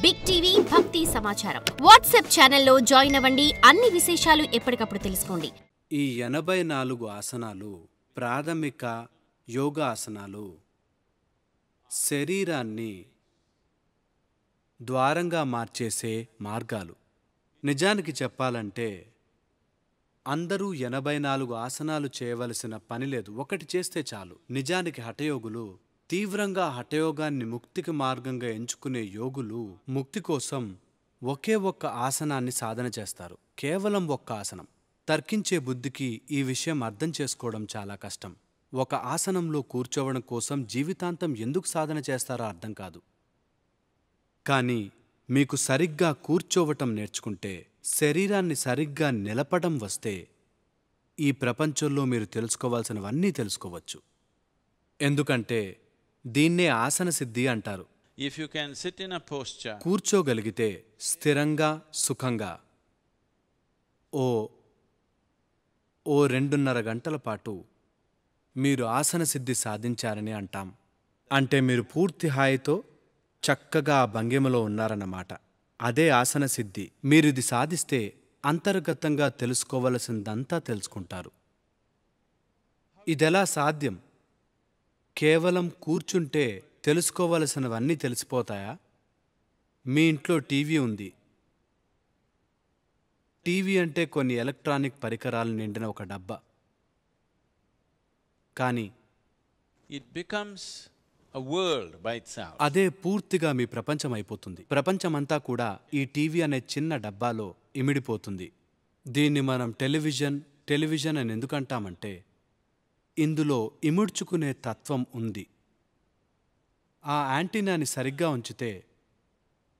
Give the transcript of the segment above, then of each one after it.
Big TV భక్తి సమాచారం WhatsApp ఛానల్లో జాయిన్ అవ్వండి. అన్ని విశేషాలు ఎప్పటికప్పుడు తెలుసుకోండి. ఈ 84 ఆసనాలు ప్రాథమిక యోగా ఆసనాలు. శరీరాన్ని ద్వారంగా మార్చేసే మార్గాలు. నిజానికి చెప్పాలంటే అందరూ 84 ఆసనాలు చేయవలసిన పని లేదు, ఒకటి చేస్తే చాలు. నిజానికి హఠయోగులు తీవ్రంగా హఠయోగాన్ని ముక్తికి మార్గంగా ఎంచుకునే యోగులు ముక్తి కోసం ఒకే ఒక్క ఆసనాన్ని సాధన చేస్తారు. కేవలం ఒక్క ఆసనం. తర్కించే బుద్ధికి ఈ విషయం అర్థం చేసుకోవడం చాలా కష్టం. ఒక ఆసనంలో కూర్చోవడం కోసం జీవితాంతం ఎందుకు సాధన చేస్తారో అర్థం కాదు. కానీ మీకు సరిగ్గా కూర్చోవటం నేర్చుకుంటే, శరీరాన్ని సరిగ్గా నిలపడం వస్తే, ఈ ప్రపంచంలో మీరు తెలుసుకోవాల్సినవన్నీ తెలుసుకోవచ్చు. ఎందుకంటే దీన్నే ఆసన సిద్ధి అంటారు. If you can sit in a posture, కూర్చోగలిగితే స్థిరంగా సుఖంగా ఓ 2.5 గంటల పాటు మీరు ఆసన సిద్ధి సాధించారని అంటాం. అంటే మీరు పూర్తి హాయితో చక్కగా ఆ భంగిమలో ఉన్నారన్నమాట. అదే ఆసన సిద్ధి. మీరిది సాధిస్తే అంతర్గతంగా తెలుసుకోవలసిందంతా తెలుసుకుంటారు. ఇదెలా సాధ్యం? కేవలం కూర్చుంటే తెలుసుకోవలసినవన్నీ తెలిసిపోతాయా? మీ ఇంట్లో టీవీ ఉంది. టీవీ అంటే కొన్ని ఎలక్ట్రానిక్ పరికరాలు నిండిన ఒక డబ్బా. కానీ it becomes a world by itself. అదే పూర్తిగా మీ ప్రపంచం అయిపోతుంది. ప్రపంచమంతా కూడా ఈ టీవీ అనే చిన్న డబ్బాలో ఇమిడిపోతుంది. దీన్ని మనం టెలివిజన్ అని ఎందుకంటామంటే, ఇందులో ఇముడ్చుకునే తత్వం ఉంది. ఆ యాంటీనాని సరిగ్గా ఉంచితే,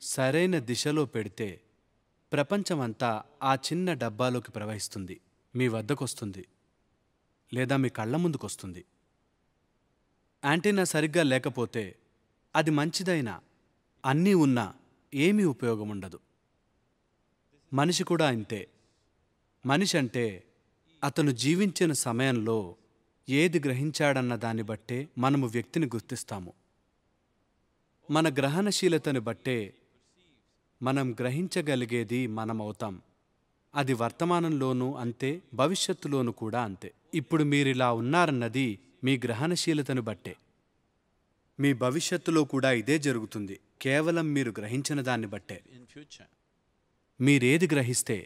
సరైన దిశలో పెడితే ప్రపంచమంతా ఆ చిన్న డబ్బాలోకి ప్రవహిస్తుంది, మీ వద్దకొస్తుంది, లేదా మీ కళ్ళ ముందుకొస్తుంది. యాంటీనా సరిగ్గా లేకపోతే అది మంచిదైనా, అన్నీ ఉన్నా ఏమీ ఉపయోగం ఉండదు. మనిషి కూడా అంతే. మనిషి అంటే అతను జీవించిన సమయంలో ఏది గ్రహించాడన్న దాన్ని బట్టే మనము వ్యక్తిని గుర్తిస్తాము. మన గ్రహణశీలతని బట్టే మనం గ్రహించగలిగేది మనమవుతాం. అది వర్తమానంలోనూ అంతే, భవిష్యత్తులోనూ కూడా అంతే. ఇప్పుడు మీరిలా ఉన్నారన్నది మీ గ్రహణశీలతను బట్టే. మీ భవిష్యత్తులో కూడా ఇదే జరుగుతుంది, కేవలం మీరు గ్రహించిన దాన్ని బట్టే. In future, మీరేది గ్రహిస్తే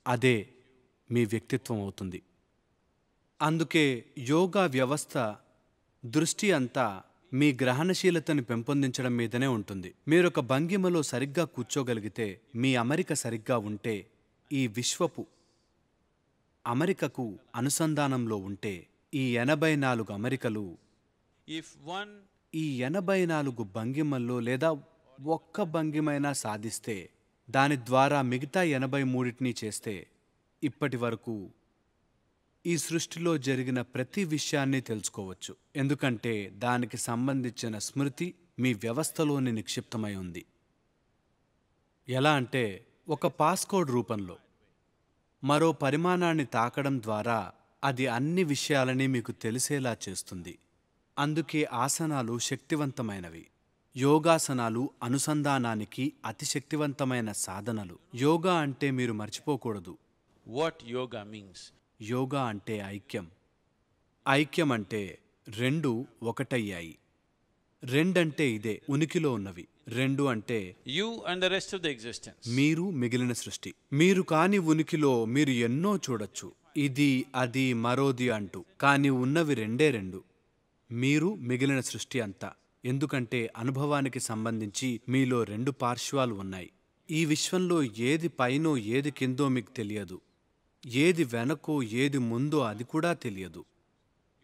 అదే మీ వ్యక్తిత్వం అవుతుంది. అందుకే యోగా వ్యవస్థ దృష్టి అంతా మీ గ్రహణశీలతను పెంపొందించడం మీదనే ఉంటుంది. మీరొక భంగిమలో సరిగ్గా కూర్చోగలిగితే, మీ అమరిక సరిగ్గా ఉంటే, ఈ విశ్వపు అమరికకు అనుసంధానంలో ఉంటే, ఈ 84 అమరికలు, if one ఈ 84 భంగిమల్లో లేదా ఒక్క భంగిమైనా సాధిస్తే, దాని ద్వారా మిగతా 83టిని చేస్తే, ఇప్పటి వరకు ఈ సృష్టిలో జరిగిన ప్రతి విషయాన్ని తెలుసుకోవచ్చు. ఎందుకంటే దానికి సంబంధించిన స్మృతి మీ వ్యవస్థలోని నిక్షిప్తమై ఉంది. ఎలా అంటే, ఒక పాస్కోడ్ రూపంలో మరో పరిమాణాన్ని తాకడం ద్వారా అది అన్ని విషయాలని మీకు తెలిసేలా చేస్తుంది. అందుకే ఆసనాలు శక్తివంతమైనవి. యోగాసనాలు అనుసంధానానికి అతి శక్తివంతమైన సాధనలు. యోగా అంటే మీరు మర్చిపోకూడదు. what yoga means. యోగా అంటే ఐక్యం. ఐక్యం అంటే రెండు ఒకటయ్యాయి. రెండంటే ఇదే, ఉనికిలో ఉన్నవి. రెండు అంటే You and the rest of the existence. మీరు, మిగిలిన సృష్టి. మీరు కాని ఉనికిలో మీరు ఎన్నో చూడొచ్చు, ఇది అది మరోది అంటూ. కానీ ఉన్నవి రెండే రెండు, మీరు, మిగిలిన సృష్టి అంతా. ఎందుకంటే అనుభవానికి సంబంధించి మీలో రెండు పార్శ్వాలు ఉన్నాయి. ఈ విశ్వంలో ఏది పైనో ఏది కిందో మీకు తెలియదు. ఏది వెనకో ఏది ముందో అది కూడా తెలియదు.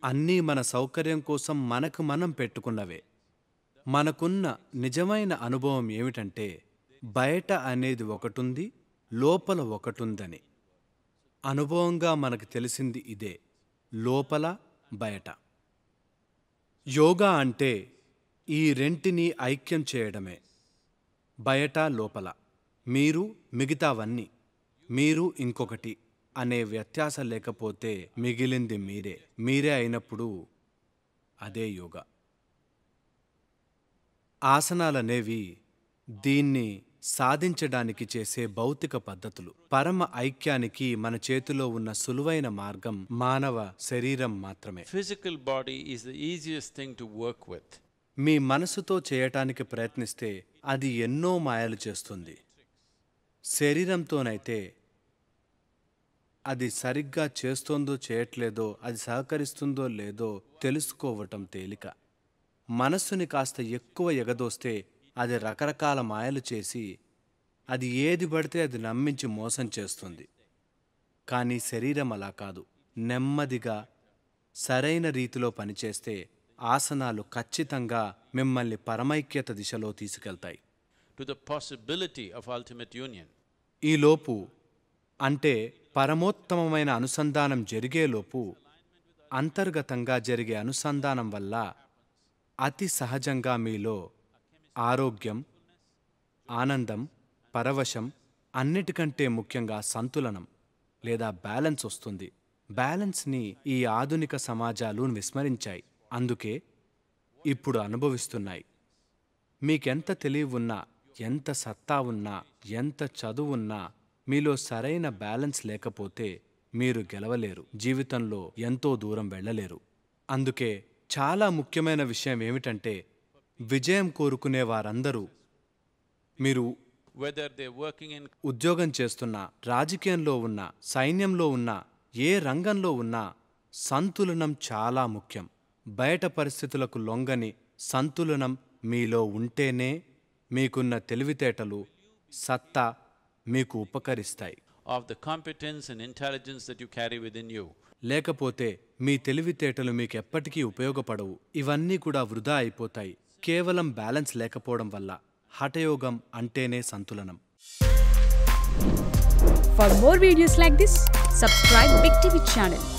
అన్నీ మన సౌకర్యం కోసం మనకు మనం పెట్టుకున్నవే. మనకున్న నిజమైన అనుభవం ఏమిటంటే, బయట అనేది ఒకటుంది, లోపల ఒకటుందని. అనుభవంగా మనకు తెలిసింది ఇదే, లోపల బయట. యోగా అంటే ఈ రెంటిని ఐక్యం చేయడమే. బయట లోపల, మీరు మిగతావన్నీ, మీరు ఇంకొకటి అనే వ్యత్యాసం లేకపోతే మిగిలింది మీరే. మీరే అయినప్పుడు అదే యోగా. ఆసనాలనేవి దీన్ని సాధించడానికి చేసే భౌతిక పద్ధతులు. పరమ ఐక్యానికి మన చేతిలో ఉన్న సులువైన మార్గం మానవ శరీరం మాత్రమే. Physical body is the easiest thing to work with. మీ మనసుతో చేయటానికి ప్రయత్నిస్తే అది ఎన్నో మాయలు చేస్తుంది. శరీరంతోనైతే అది సరిగ్గా చేస్తోందో చేయట్లేదో, అది సహకరిస్తుందో లేదో తెలుసుకోవటం తేలిక. మనస్సుని కాస్త ఎక్కువ ఎగదోస్తే అది రకరకాల మాయలు చేసి అది ఏది పడితే అది నమ్మించి మోసం చేస్తుంది. కానీ శరీరం అలా కాదు. నెమ్మదిగా సరైన రీతిలో పనిచేస్తే ఆసనాలు ఖచ్చితంగా మిమ్మల్ని పరమైక్యత దిశలో తీసుకెళ్తాయి. To the possibility of ultimate union. ఈలోపు అంటే పరమోత్తమమైన అనుసంధానం జరిగేలోపు అంతర్గతంగా జరిగే అనుసంధానం వల్ల అతి సహజంగా మీలో ఆరోగ్యం, ఆనందం, పరవశం, అన్నిటికంటే ముఖ్యంగా సంతులనం లేదా బ్యాలెన్స్ వస్తుంది. బ్యాలెన్స్ని ఈ ఆధునిక సమాజాలు విస్మరించాయి. అందుకే ఇప్పుడు అనుభవిస్తున్నాయి. మీకెంత తెలివున్నా, ఎంత సత్తా ఉన్నా, ఎంత చదువున్నా మీలో సరైన బ్యాలెన్స్ లేకపోతే మీరు గెలవలేరు, జీవితంలో ఎంతో దూరం వెళ్ళలేరు. అందుకే చాలా ముఖ్యమైన విషయం ఏమిటంటే విజయం కోరుకునే వారందరూ మీరు Whether they're working in ఉద్యోగం చేస్తున్నా, రాజకీయంలో ఉన్నా, సైన్యంలో ఉన్నా, ఏ రంగంలో ఉన్నా సంతులనం చాలా ముఖ్యం. బయట పరిస్థితులకు లొంగని సంతులనం మీలో ఉంటేనే మీకున్న తెలివితేటలు, సత్తా మీకు ఉపకరిస్తాయి. of the competence and intelligence that you carry within you. లేకపోతే మీ తెలివితేటలు మీకెప్పటికీ ఉపయోగపడవు. ఇవన్నీ కూడా వృధా అయిపోతాయి కేవలం బ్యాలెన్స్ లేకపోవడం వల్ల. హఠయోగం అంటేనే సంతులనం. For more videos like this, subscribe Big TV channel.